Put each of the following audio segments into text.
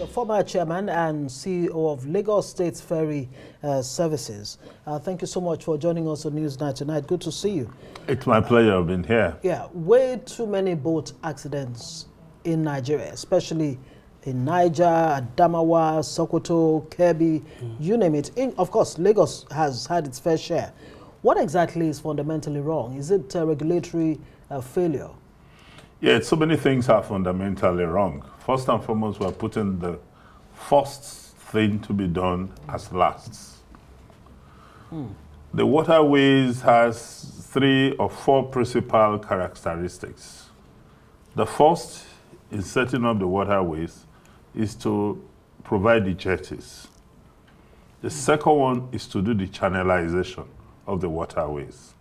former chairman and CEO of Lagos State Ferry Services. Thank you so much for joining us on Newsnight tonight. Good to see you. It's my pleasure being here. Yeah, way too many boat accidents in Nigeria, especially in Niger, Adamawa, Sokoto, Kebbi, you name it. Of course, Lagos has had its fair share. What exactly is fundamentally wrong? Is it regulatory failure? Yeah, so many things are fundamentally wrong. First and foremost, we're putting the first thing to be done as last. The waterways has 3 or 4 principal characteristics. The first in setting up the waterways is to provide the jetties. The second one is to do the channelization of the waterways.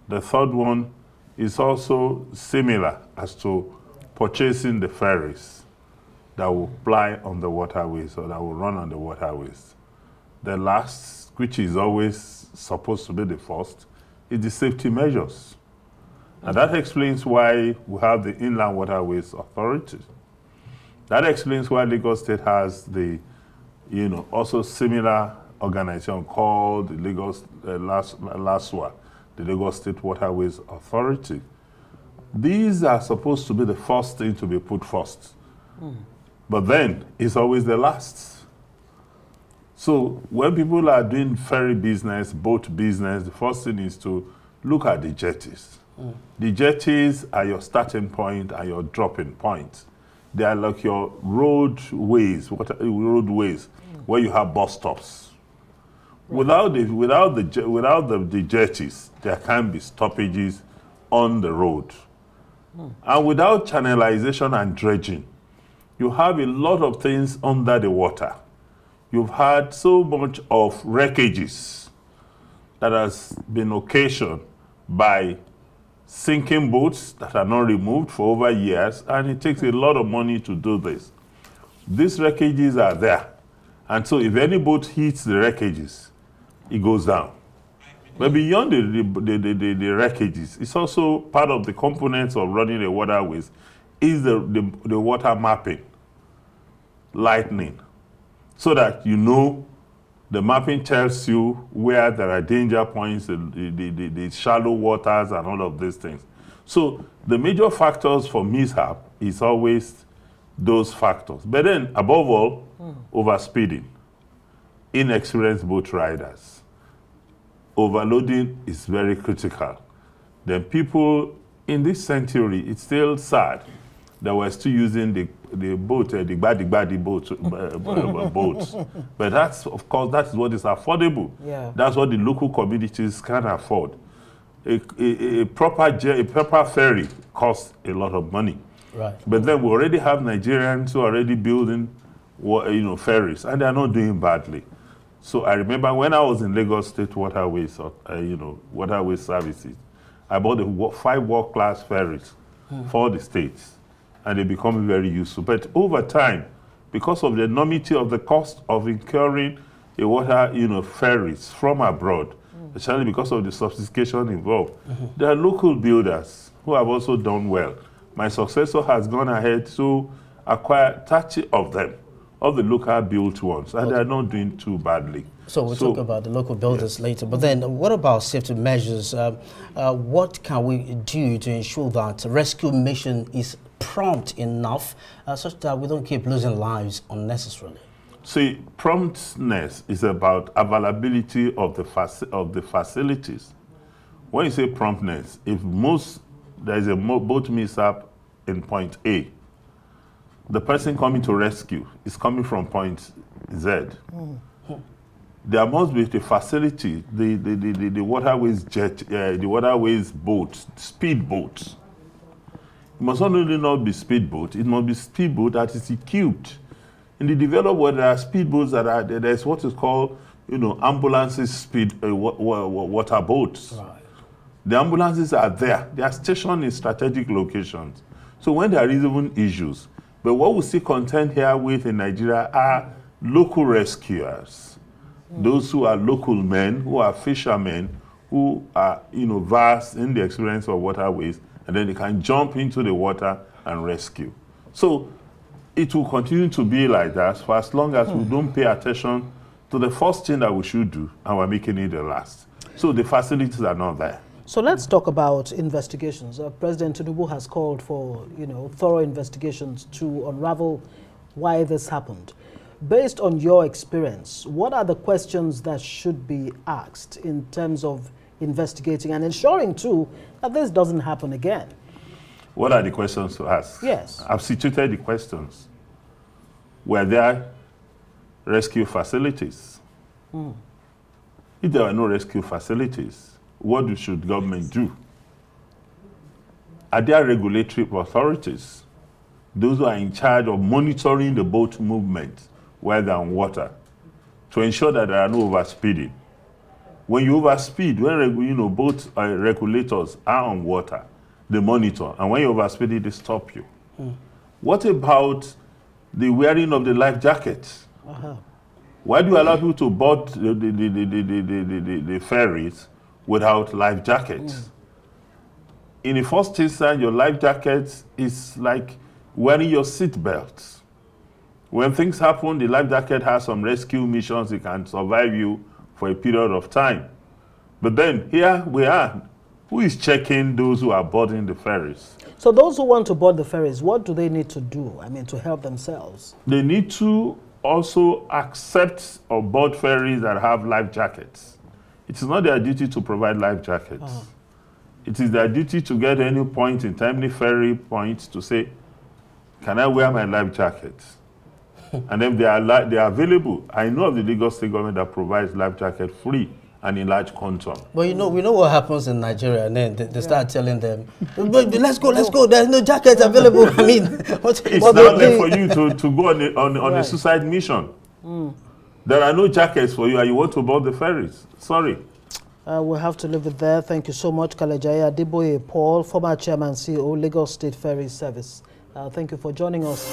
The third one is also similar as to purchasing the ferries that will ply on the waterways or that will run on the waterways. The last, which is always supposed to be the first, is the safety measures. And that explains why we have the Inland Waterways Authority. That explains why Lagos State has the, also similar organization called the Lagos LASWA, the Lagos State Waterways Authority. These are supposed to be the first thing to be put first. But then it's always the last. So when people are doing ferry business, boat business, the first thing is to look at the jetties. The jetties are your starting point and your dropping point. They are like your roadways, where you have bus stops. Right. Without the jetties, there can be stoppages on the road. And without channelization and dredging, you have a lot of things under the water. You've had so much of wreckages that has been occasioned by sinking boats that are not removed for over years, and it takes a lot of money to do this. These wreckages are there, and so if any boat hits the wreckages, it goes down. But beyond the wreckages, it's also part of the components of running the waterways is the water mapping, lightning, so that you know the mapping tells you where there are danger points, the shallow waters and all of these things. So the major factors for mishap is always those factors. But then, above all, overspeeding, inexperienced boat riders. Overloading is very critical. Then people in this century, it's still sad that we're still using the boat, the badi boats. But that's, of course, that's what is affordable. Yeah. That's what the local communities can afford. A proper ferry costs a lot of money. Right. But then we already have Nigerians who are already building, ferries, and they're not doing badly. So I remember when I was in Lagos State Waterways, Waterways Services, I bought 5 world-class ferries for the states. And they become very useful. But over time, because of the enormity of the cost of incurring a water, ferries from abroad, especially because of the sophistication involved, there are local builders who have also done well. My successor has gone ahead to acquire 30 of them, of the local built ones, and they are not doing too badly. So we'll talk about the local builders later. But then what about safety measures? What can we do to ensure that rescue mission is prompt enough such that we don't keep losing lives unnecessarily? See, promptness is about availability of the facilities. When you say promptness, if there is a boat mishap in point A, the person coming to rescue is coming from point Z. There must be the facility, the waterways the waterways boats, speed boats. It must not only not be speedboat, it must be speedboat that is equipped. In the developed world, there are speedboats that are, there's what is called, ambulances water boats. Right. The ambulances are there. They are stationed in strategic locations. So when there are even issues, but what we see content here with in Nigeria are local rescuers. Those who are local men, who are fishermen, who are, vast in the experience of waterways, and then they can jump into the water and rescue. So it will continue to be like that for as long as we don't pay attention to the first thing that we should do, and we're making it the last. So the facilities are not there. So let's talk about investigations. President Tinubu has called for, thorough investigations to unravel why this happened. Based on your experience, what are the questions that should be asked in terms of investigating and ensuring, too, that this doesn't happen again? What are the questions to ask? Yes. I've situated the questions. Were there rescue facilities? If there are no rescue facilities, what should government do? Are there regulatory authorities, those who are in charge of monitoring the boat movement while they're on water, to ensure that there are no overspeeding? When you overspeed, when boat regulators are on water, they monitor, and when you overspeed it, they stop you. What about the wearing of the life jackets? Why do you allow people to board the ferries without life jackets? In the first instance, your life jacket is like wearing your seat belt. When things happen, the life jacket has some rescue missions. It can survive you for a period of time. But then here we are. Who is checking those who are boarding the ferries? So those who want to board the ferries, what do they need to do, to help themselves? They need to also accept or board ferries that have life jackets. It is not their duty to provide life jackets. It is their duty to get any point in timely ferry point to say, can I wear my life jacket? And then they are available. I know of the Lagos State government that provides life jacket free and in large quantum. But we know what happens in Nigeria, and then they start telling them, let's go, there's no jackets available. It's not there for you to go on a suicide mission. There are no jackets for you, and you want to board the ferries. Sorry. We'll have to leave it there. Thank you so much, Kalejaiye Adeboye Paul, former chairman, CEO, Lagos State Ferry Service. Thank you for joining us.